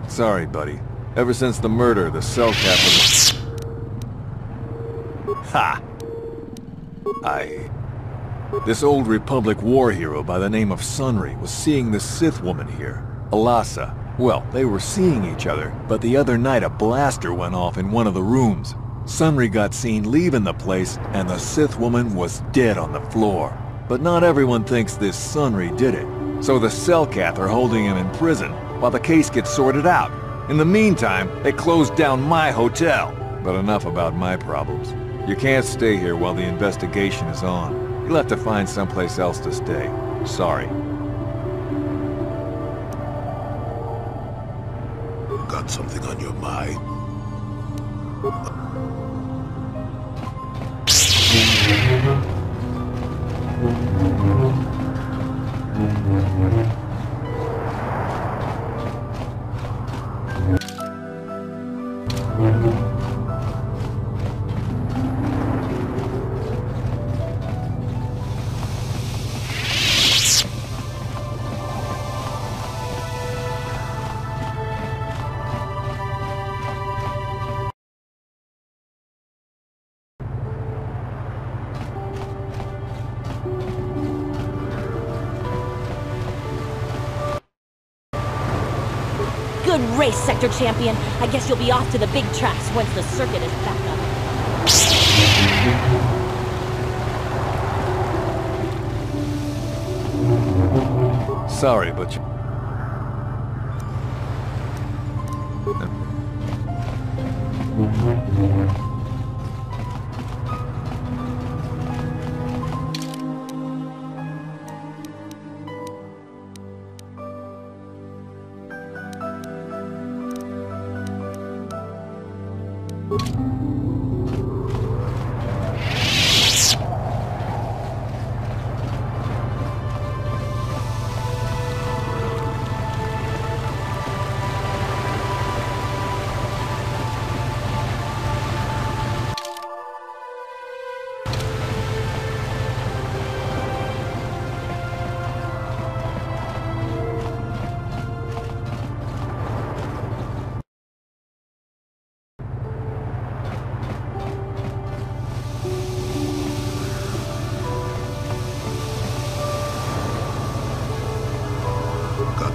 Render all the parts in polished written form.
Sorry, buddy. Ever since the murder, the cell cap was... Ha! This old Republic war hero by the name of Sunry was seeing the Sith woman here, Alasa. Well, they were seeing each other, but the other night a blaster went off in one of the rooms. Sunry got seen leaving the place, and the Sith woman was dead on the floor. But not everyone thinks this Sunry did it. So the Cellcath are holding him in prison, while the case gets sorted out. In the meantime, they closed down my hotel. But enough about my problems. You can't stay here while the investigation is on. You'll have to find someplace else to stay. Sorry. Got something on your mind? Good race, Sector Champion. I guess you'll be off to the big tracks once the circuit is back up. Sorry, but you...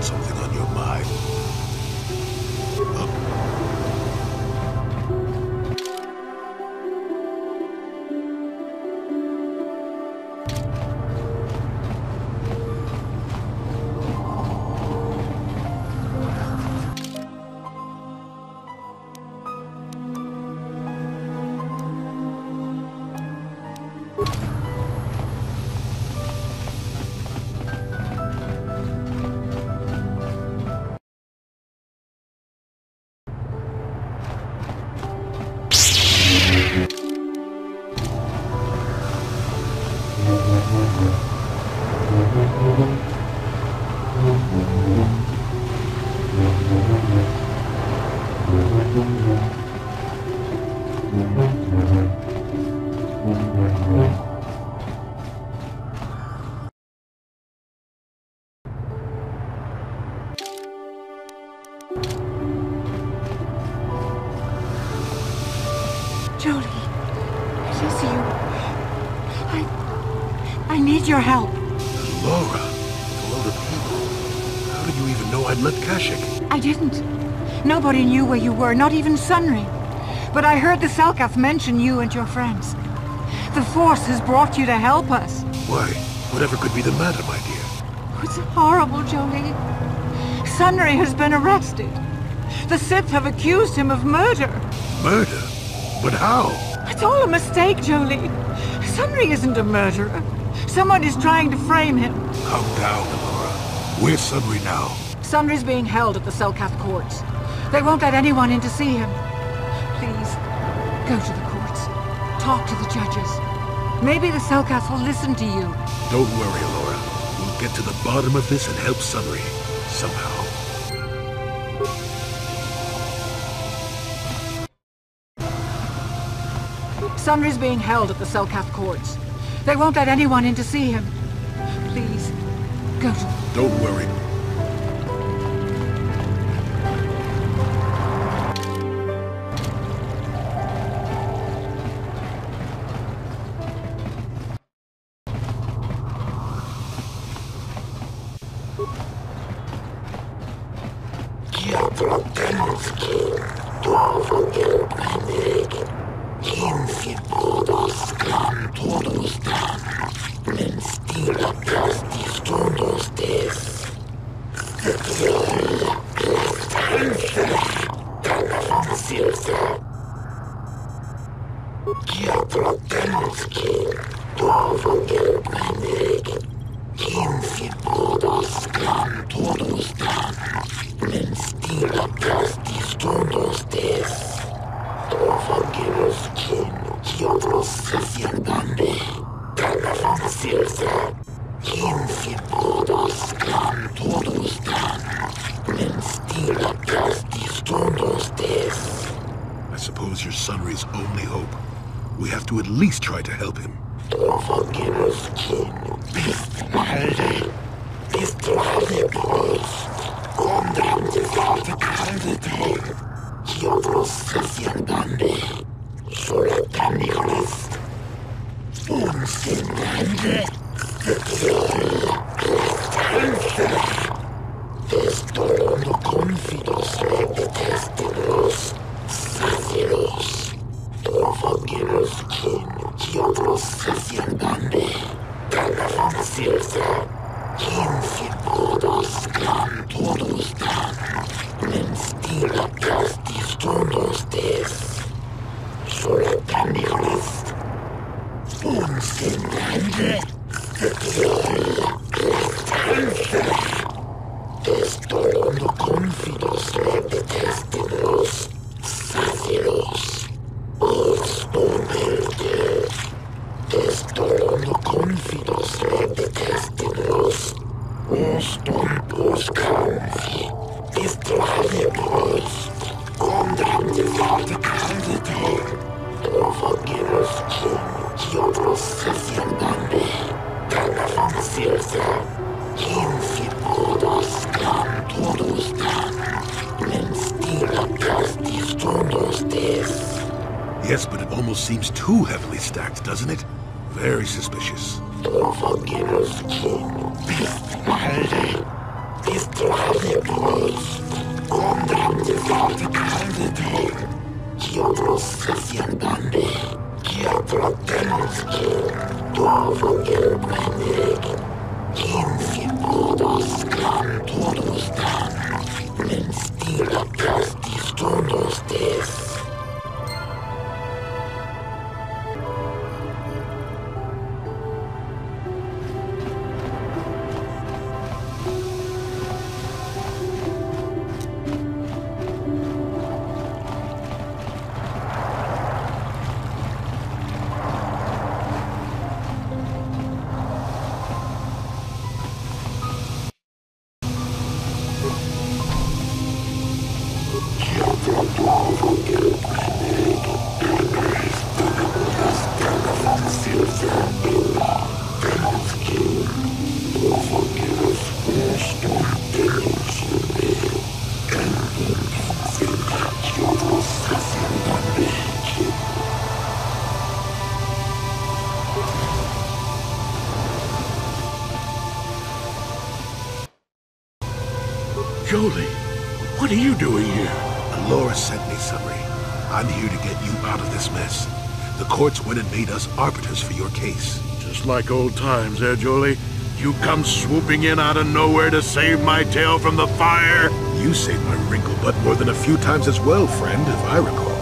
Something on your mind? Jolie, it is you. I need your help. Laura, a load of people. How did you even know I'd met Kashyyyk? I didn't. Nobody knew where you were, not even Sunry. But I heard the Selkath mention you and your friends. The Force has brought you to help us. Why? Whatever could be the matter, my dear? It's horrible, Jolie. Sunry has been arrested. The Sith have accused him of murder. Murder? But how? It's all a mistake, Jolie. Sunry isn't a murderer. Someone is trying to frame him. Calm down, Laura. Where's Sunry now? Sunry's being held at the Selkath courts. They won't let anyone in to see him. Please, go to the courts. Talk to the judges. Maybe the Selkath will listen to you. Don't worry, Laura. We'll get to the bottom of this and help Sunry. Somehow. Sunry's being held at the Selkath courts. They won't let anyone in to see him. Please, go to... Don't worry. I suppose your Sunry's only hope. We have to at least try to help him. Yes, but it almost seems too heavily stacked, doesn't it? Very suspicious. Jolie, what are you doing here? Alora sent me, Sunry. I'm here to get you out of this mess. The courts went and made us arbiters for your case. Just like old times, eh, Jolie? You come swooping in out of nowhere to save my tail from the fire? You saved my wrinkle butt more than a few times as well, friend, if I recall.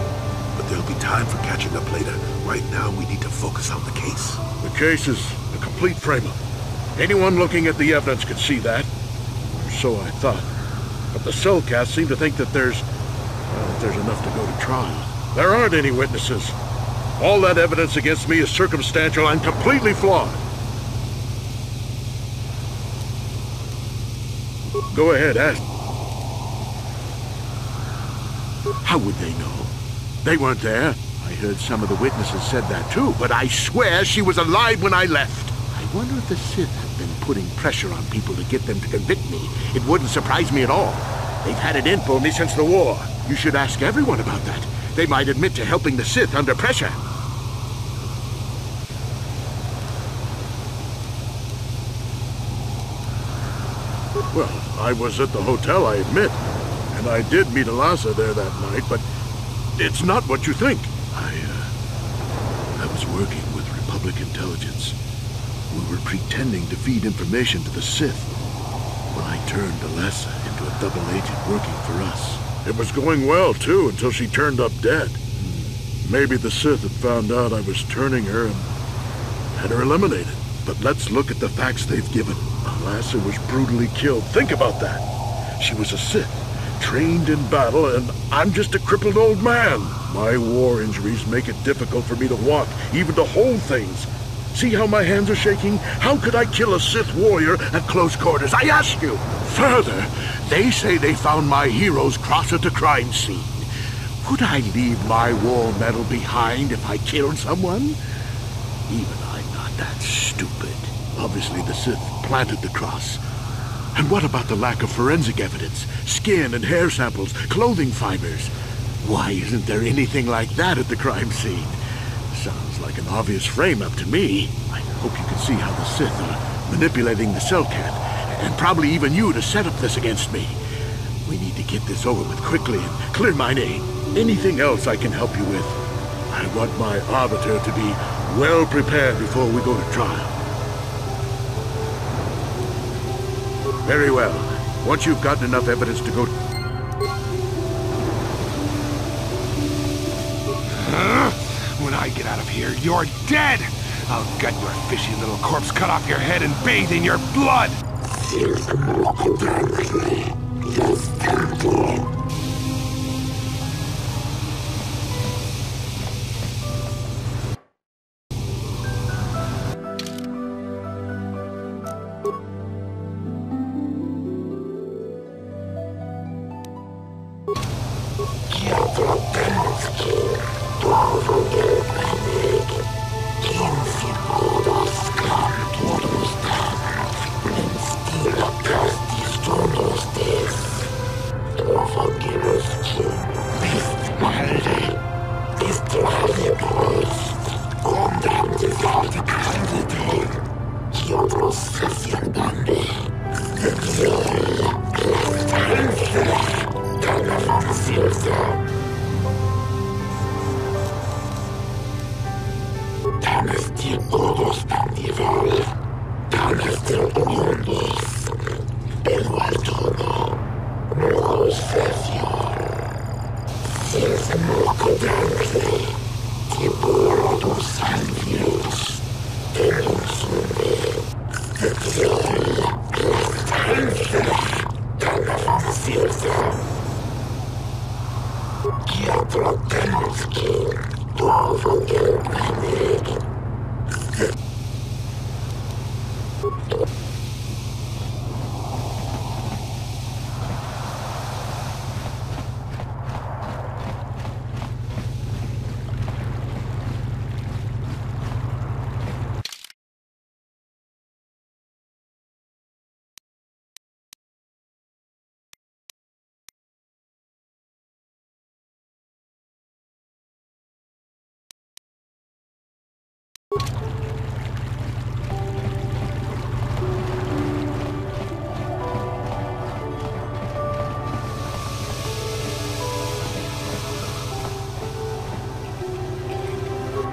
But there'll be time for catching up later. Right now, we need to focus on the case. The case is a complete frame-up. Anyone looking at the evidence could see that. Or so I thought. But the Cellcast seem to think that there's enough to go to trial. There aren't any witnesses. All that evidence against me is circumstantial and completely flawed. Go ahead, ask. How would they know? They weren't there. I I heard some of the witnesses said that too, but I swear she was alive when I left. I wonder if the Sith have been putting pressure on people to get them to convict me. It wouldn't surprise me at all. They've had it in for me since the war. You should ask everyone about that. They might admit to helping the Sith under pressure. Well, I was at the hotel, I admit. And I did meet Alasa there that night, but it's not what you think. I was working with Republic intelligence. We were pretending to feed information to the Sith when I turned Alasa into a double agent working for us. It was going well, too, until she turned up dead. Maybe the Sith had found out I was turning her and had her eliminated. But let's look at the facts they've given. Alasa was brutally killed. Think about that. She was a Sith, trained in battle, and I'm just a crippled old man. My war injuries make it difficult for me to walk, even to hold things. See how my hands are shaking? How could I kill a Sith warrior at close quarters? I ask you! Further, they say they found my hero's cross at the crime scene. Would I leave my war medal behind if I killed someone? Even I'm not that stupid. Obviously the Sith planted the cross. And what about the lack of forensic evidence? Skin and hair samples, clothing fibers. Why isn't there anything like that at the crime scene? Sounds like an obvious frame-up to me. I hope you can see how the Sith are manipulating the Cellcat, and probably even you to set up this against me. We need to get this over with quickly and clear my name. Anything else I can help you with? I want my arbiter to be well prepared before we go to trial. Very well. Once you've gotten enough evidence to go... When I get out of here, you're dead! I'll gut your fishy little corpse, cut off your head, and bathe in your blood!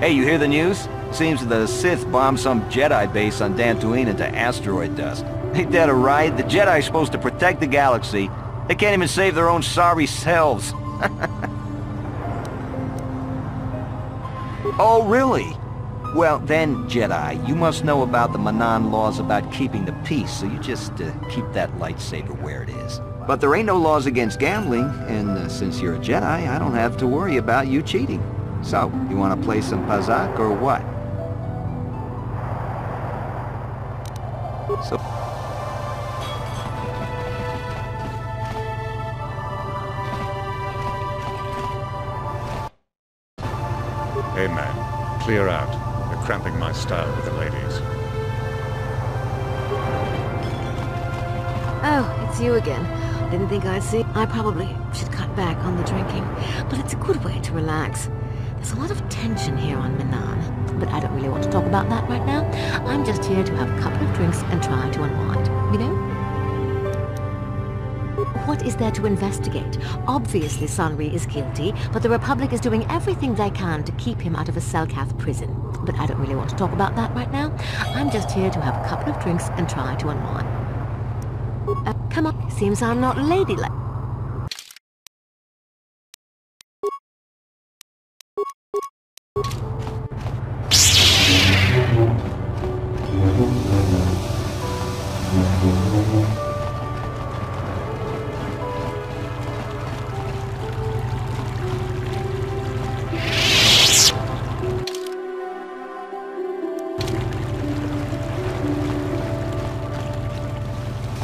Hey, you hear the news? Seems the Sith bombed some Jedi base on Dantooine into asteroid dust. Ain't that a riot? The Jedi are supposed to protect the galaxy. They can't even save their own sorry selves. Oh, really? Well, then, Jedi, you must know about the Manan laws about keeping the peace, so you just keep that lightsaber where it is. But there ain't no laws against gambling, and since you're a Jedi, I don't have to worry about you cheating. So, you want to play some Pazak or what? So... clear out. You're cramping my style with the ladies. Oh, it's you again. Didn't think I'd see. I probably should cut back on the drinking, but it's a good way to relax. There's a lot of tension here on Minan, but I don't really want to talk about that right now. I'm just here to have a couple of drinks and try to unwind, you know? What is there to investigate? Obviously Sunry is guilty, but the Republic is doing everything they can to keep him out of a Selkath prison. But I don't really want to talk about that right now. I'm just here to have a couple of drinks and try to unwind. Come on, seems I'm not ladylike.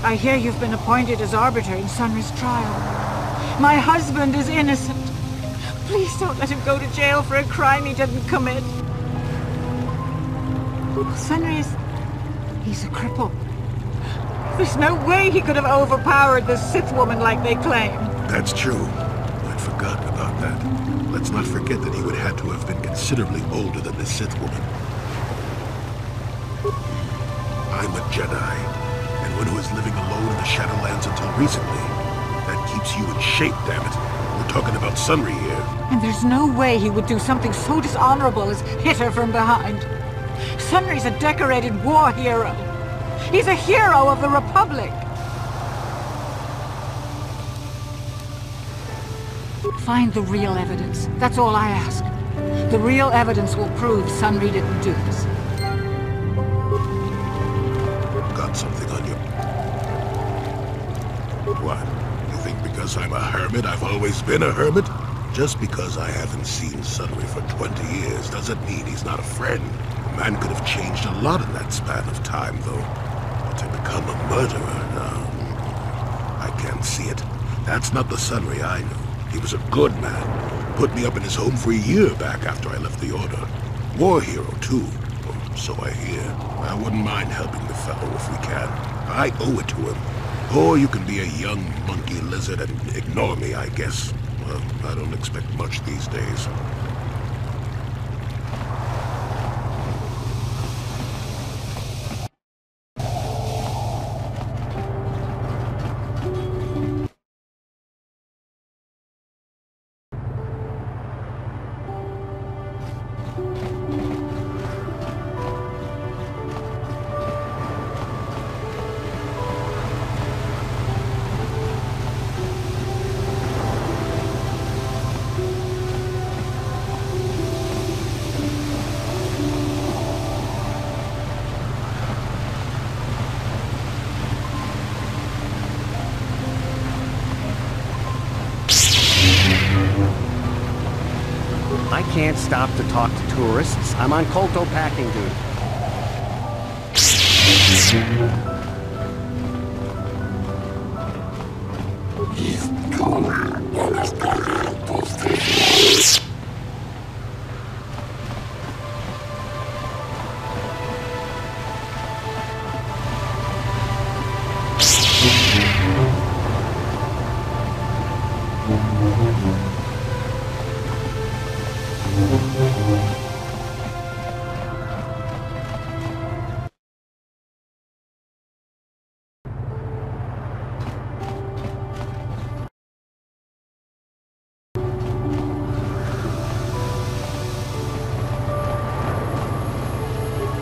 I hear you've been appointed as arbiter in Sunry's trial. My husband is innocent. Please don't let him go to jail for a crime he didn't commit. He's a cripple. There's no way he could have overpowered the Sith woman like they claim. That's true. I'd forgotten about that. Let's not forget that he would have to have been considerably older than the Sith woman. I'm a Jedi. One who is living alone in the Shadowlands until recently. That keeps you in shape, damn it. We're talking about Sunry here. And there's no way he would do something so dishonorable as hit her from behind. Sunry's a decorated war hero. He's a hero of the Republic. Find the real evidence. That's all I ask. The real evidence will prove Sunry didn't do this. Got something on you. What? You think because I'm a hermit, I've always been a hermit? Just because I haven't seen Sunry for 20 years doesn't mean he's not a friend. A man could have changed a lot in that span of time, though. But to become a murderer, no. I can't see it. That's not the Sunry I knew. He was a good man. Put me up in his home for a year back after I left the Order. War hero, too. So I hear. I wouldn't mind helping the fellow if we can. I owe it to him. Or you can be a young monkey lizard and ignore me, I guess. Well, I don't expect much these days. I can't stop to talk to tourists. I'm on Kolto packing duty.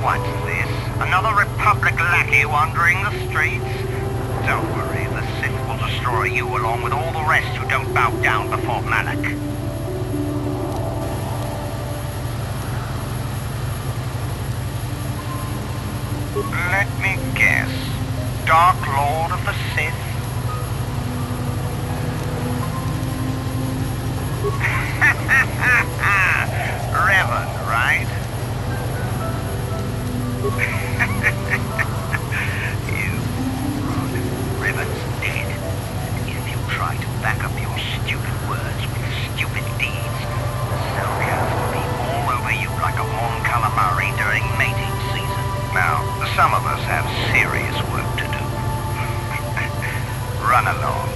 What's this? Another Republic lackey wandering the streets? Don't worry, the Sith will destroy you along with all the rest who don't bow down before Malak. Let me guess. Dark Lord of the Sith? Revan, right? You moron. Revan's dead. If you try to back up your stupid words with stupid deeds, the Selkath will be all over you like a mongoose. Some of us have serious work to do. Run along.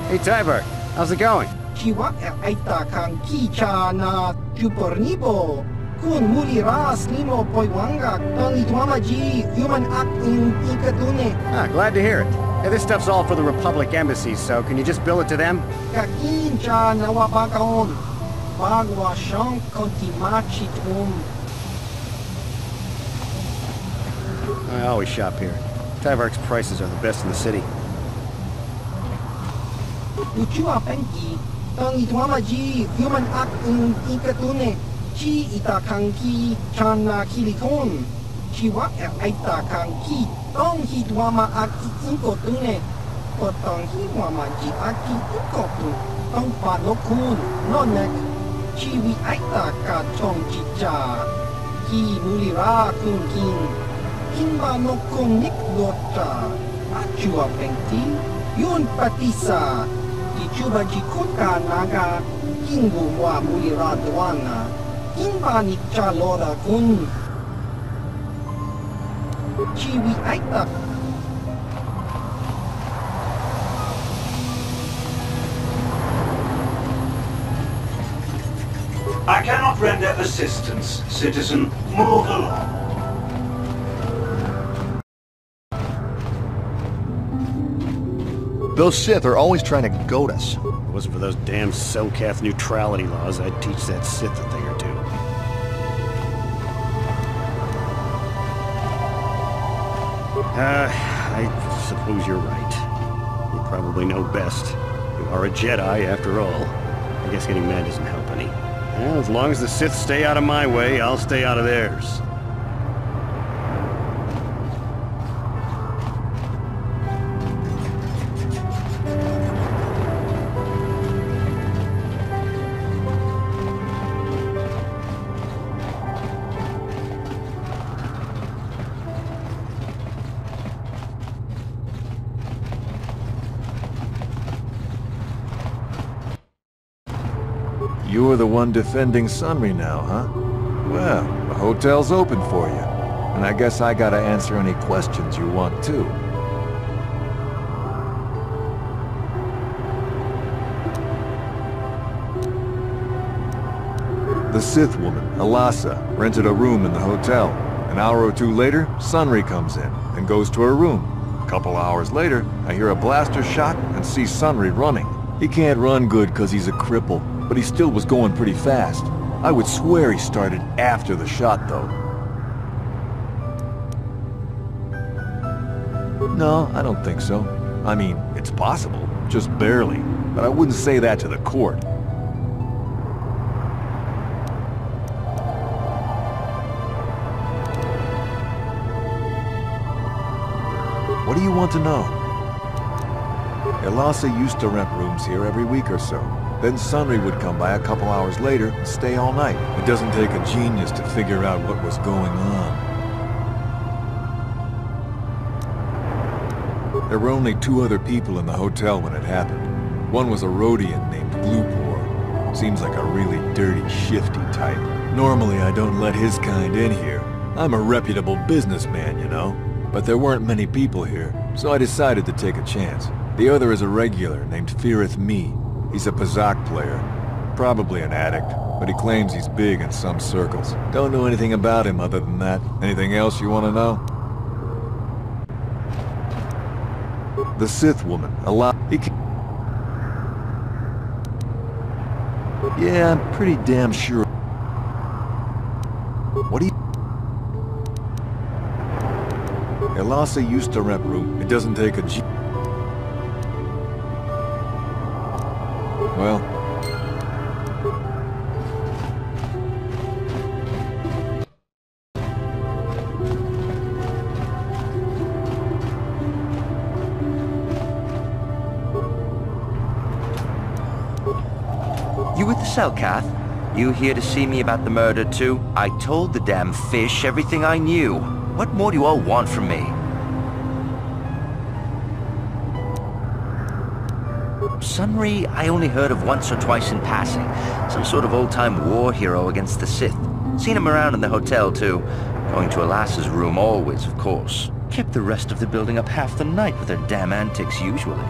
Hey, Tyberg, how's it going? Chiwak aita kang kicha na chupornibo. Kun muliras nimo poiwanga tangi tuamaji human act in ikatune. Ah, glad to hear it. Hey, this stuff's all for the Republic embassies, so can you just bill it to them? Kakincha na wapakaon. Bagwa shank kontimachi I always shop here. Tyberg's prices are the best in the city. Uchua penki tangi tuamaji human act in ikatune. Chi itakanki chana kilikon. Chiwak aita kanki tong hitwama aki inkotune. Potong hitwama ji aki inkotu. Tong palokun nonek. Chiwi aita ka chong chicha. Ki mulira kunkin. Kimba no konik lota. Achua pengti. Yun patisa. Ichuba jikuka naga. Kingu wa mulira duana. Kimba nikcha lora kun. Chiwi aita. I cannot render assistance, citizen. Move along. Those Sith are always trying to goad us. If it wasn't for those damn Selkath neutrality laws, I'd teach that Sith a thing or two. I suppose you're right. You probably know best. You are a Jedi, after all. I guess getting mad doesn't help any. Well, as long as the Sith stay out of my way, I'll stay out of theirs. You're the one defending Sunry now, huh? Well, the hotel's open for you. And I guess I gotta answer any questions you want too. The Sith woman, Alasa, rented a room in the hotel. An hour or two later, Sunry comes in and goes to her room. A couple hours later, I hear a blaster shot and see Sunry running. He can't run good because he's a cripple, but he still was going pretty fast. I would swear he started after the shot, though. No, I don't think so. I mean, it's possible, just barely. But I wouldn't say that to the court. What do you want to know? Alasa used to rent rooms here every week or so. Then Sunry would come by a couple hours later and stay all night. It doesn't take a genius to figure out what was going on. There were only two other people in the hotel when it happened. One was a Rhodian named Bluepore. Seems like a really dirty, shifty type. Normally I don't let his kind in here. I'm a reputable businessman, you know. But there weren't many people here, so I decided to take a chance. The other is a regular named Firith Me. He's a Pazak player. Probably an addict, but he claims he's big in some circles. Don't know anything about him other than that. Anything else you want to know? The Sith woman, Yeah, I'm pretty damn sure. What do you... Alasa used to rent room. It doesn't take a G... Well... You with the Selkath? You here to see me about the murder too? I told the damn fish everything I knew. What more do you all want from me? Sunry, I only heard of once or twice in passing. Some sort of old-time war hero against the Sith. Seen him around in the hotel, too. Going to Alassa's room always, of course. Kept the rest of the building up half the night with their damn antics usually.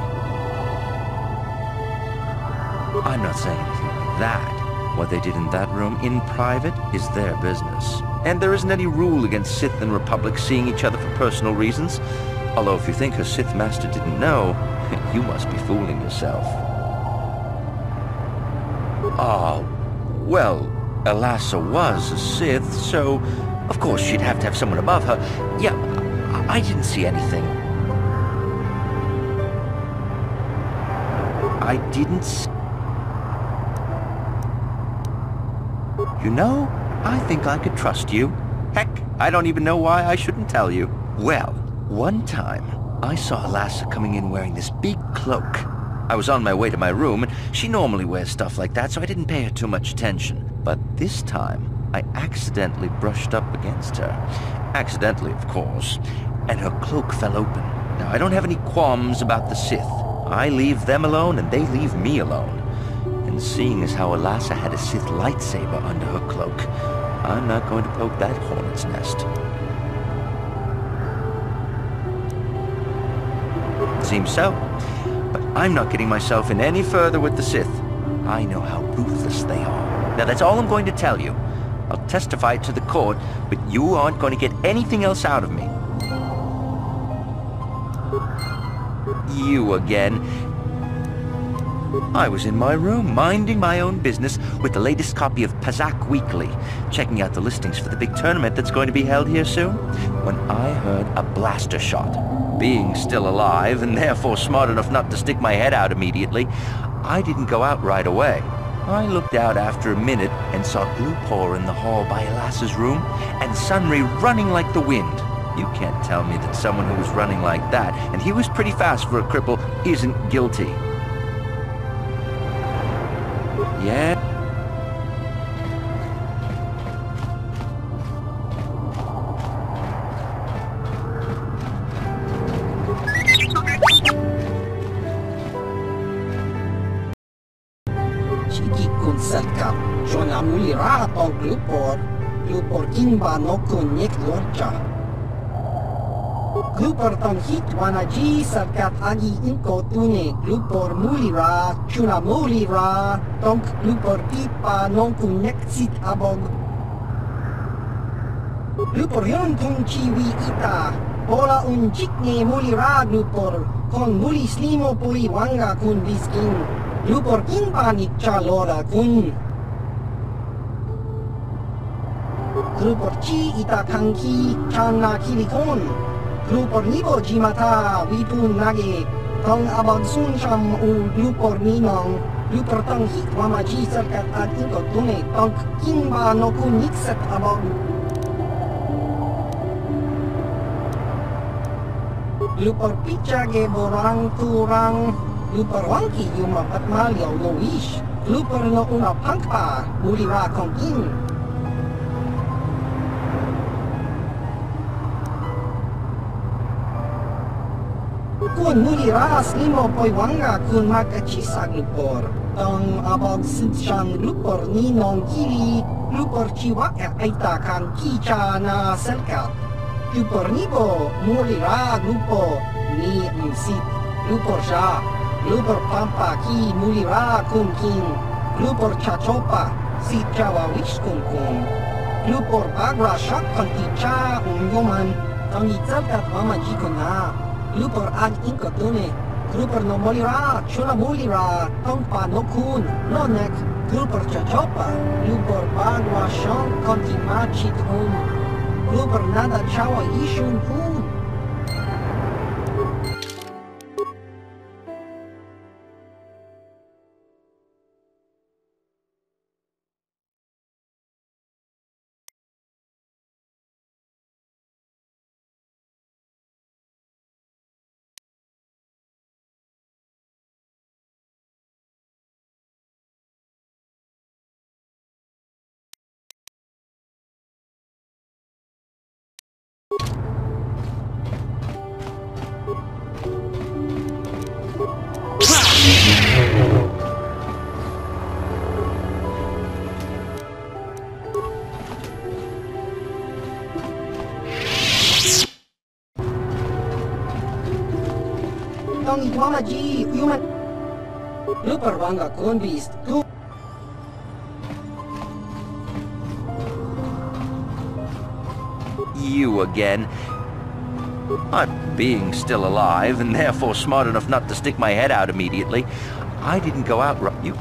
I'm not saying anything like that. What they did in that room in private is their business. And there isn't any rule against Sith and Republic seeing each other for personal reasons. Although if you think her Sith master didn't know, you must be fooling yourself. Oh, well, Alassa was a Sith, so of course she'd have to have someone above her. Yeah, I didn't see anything. I didn't see... You know, I think I could trust you. Heck, I don't even know why I shouldn't tell you. Well, one time, I saw Alassa coming in wearing this big cloak. I was on my way to my room, and she normally wears stuff like that, so I didn't pay her too much attention. But this time, I accidentally brushed up against her. Accidentally, of course. And her cloak fell open. Now, I don't have any qualms about the Sith. I leave them alone, and they leave me alone. And seeing as how Alassa had a Sith lightsaber under her cloak, I'm not going to poke that hornet's nest. Seems so. But I'm not getting myself in any further with the Sith. I know how ruthless they are. Now that's all I'm going to tell you. I'll testify to the court, but you aren't going to get anything else out of me. You again. I was in my room, minding my own business, with the latest copy of Pazak Weekly, checking out the listings for the big tournament that's going to be held here soon, when I heard a blaster shot. Being still alive, and therefore smart enough not to stick my head out immediately, I didn't go out right away. I looked out after a minute and saw Glupor in the hall by Alassa's room, and Sunry running like the wind. You can't tell me that someone who was running like that, and he was pretty fast for a cripple, isn't guilty. Yeah. Chikikun salka, Jona mulira to Glupor kinba no kun nek lorcha. Glupor ton hit wanaji salkat agi inko tune Glupor mulira, chuna mulira, tonk Glupor pipa non kun nek sit abog. Glupor yon tong chiwi ita, pola un chikne mulira Glupor, kon muli slimo pui wanga kun biskin. Glupor kinba nikcha lora kun. Glupor chi ita kanki chana kilikon. Glupor nibo jimata wipun nage. Tong abang sun sham u glupor ninong. Glupor tong hit wamaji serkat ad inko tune. Tong kinba no kun nikset abang. Glupor pichage borang turang. Glupor wangki yuma patmalyo no wish. Glupor no una pangpa mulira kongin. Kun mulira slimo poi wanga kun makachisa Glupor. Tong abog sidshan Glupor ninong kiri. Glupor chiwak aita kan kicha na selkat. Glupor nibo mulira Glupor ni msit. Glupor sha. Glupor pampa ki mulira kun kin. Glupor chachopa sit jawa wish kun kun. Glupor bagra shak konticha yoman. Tong itzalkat mama jikona. Glupor ad inkotune. Glupor no molira, chuna mulira, tongpa no kun, no nek. Glupor chachopa. Glupor bagra shak kontimachit Glupor nada chawa ishun kun. Tong Itwamaji, human. Lupar Wanga Kon Beast. You again. I'm being still alive, and therefore smart enough not to stick my head out immediately. I didn't go out right. You...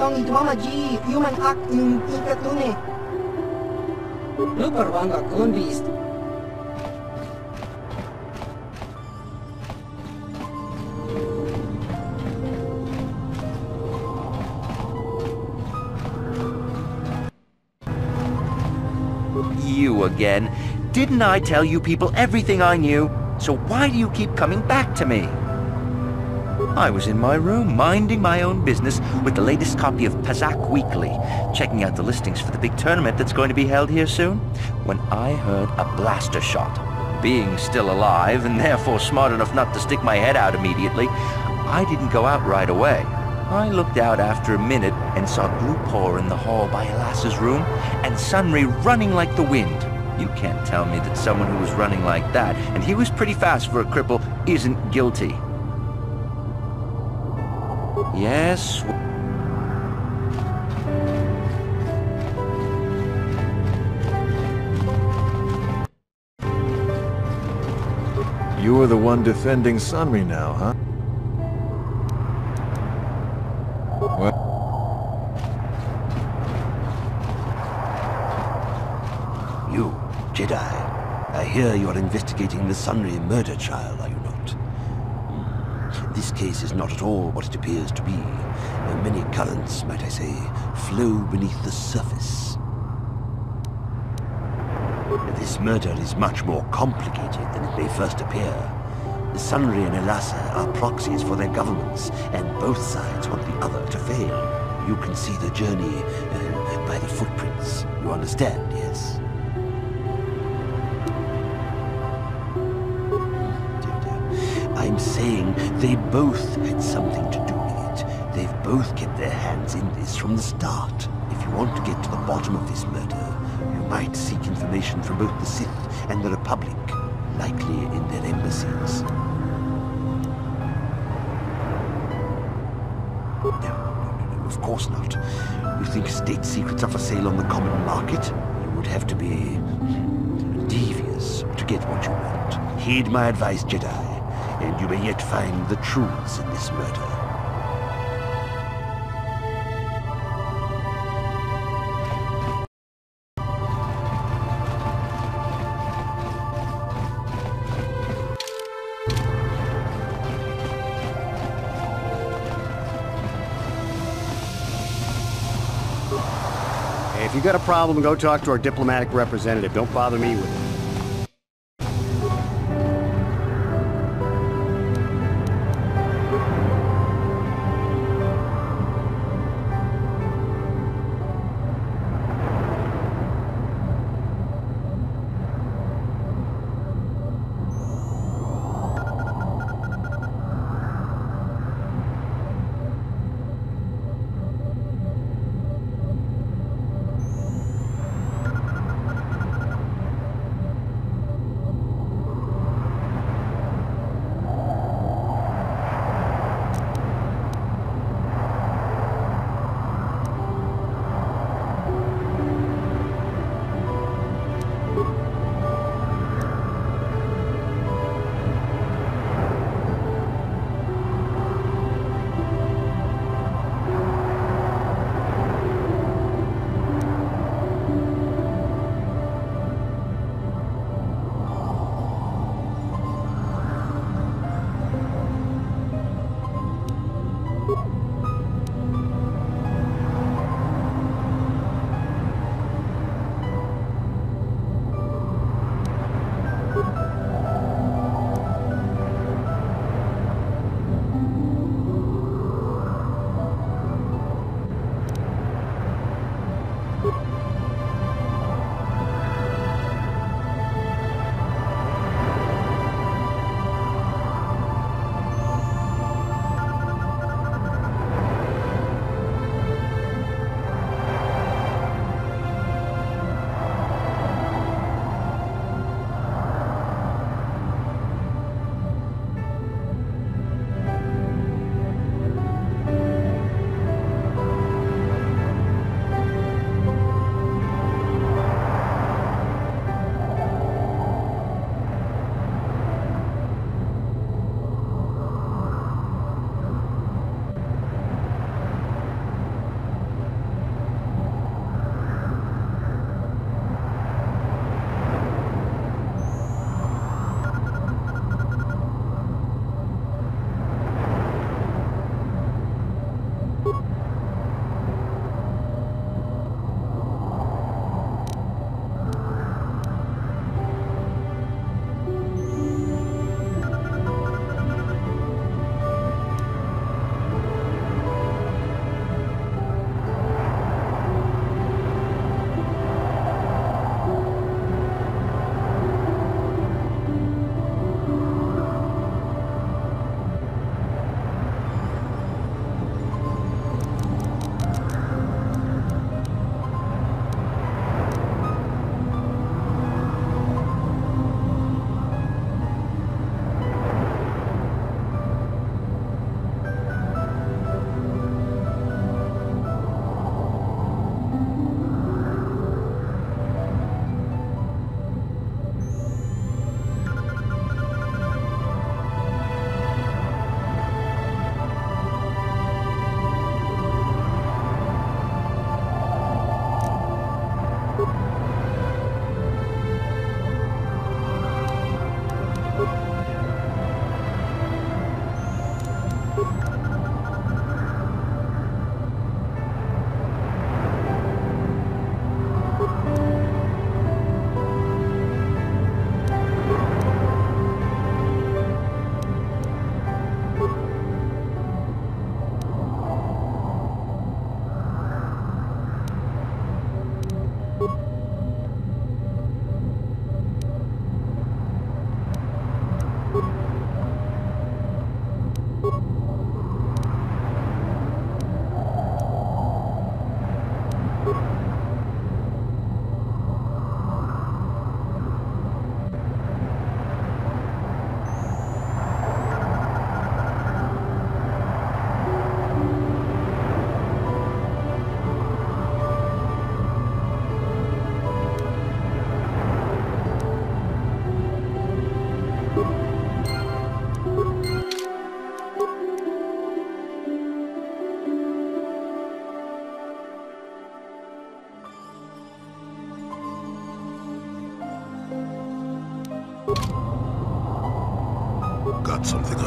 Tong Itwamaji, human act in Ikatune. Lupar Wanga Kon Beast. You again. Didn't I tell you people everything I knew? So why do you keep coming back to me? I was in my room, minding my own business with the latest copy of Pazak Weekly, checking out the listings for the big tournament that's going to be held here soon, when I heard a blaster shot. Being still alive, and therefore smart enough not to stick my head out immediately, I didn't go out right away. I looked out after a minute and saw Glupor in the hall by Elassa's room, and Sunry running like the wind. You can't tell me that someone who was running like that, and he was pretty fast for a cripple, isn't guilty. Yes. You are the one defending Sunry now, huh? What? You, Jedi. I hear you are investigating the Sunry murder trial, are you not? This case is not at all what it appears to be. Many currents, might I say, flow beneath the surface. This murder is much more complicated than it may first appear. The Sunry and Elassa are proxies for their governments, and both sides want the other to fail. You can see the journey by the footprints. You understand, yes? I'm saying they both had something to do with it. They've both kept their hands in this from the start. If you want to get to the bottom of this murder, you might seek information from both the Sith and the Republic, likely in their embassies. No, of course not. You think state secrets are for sale on the common market? You would have to be devious to get what you want. Heed my advice, Jedi. And you may yet find the truths in this murder. Hey, if you got a problem, go talk to our diplomatic representative. Don't bother me with it. not something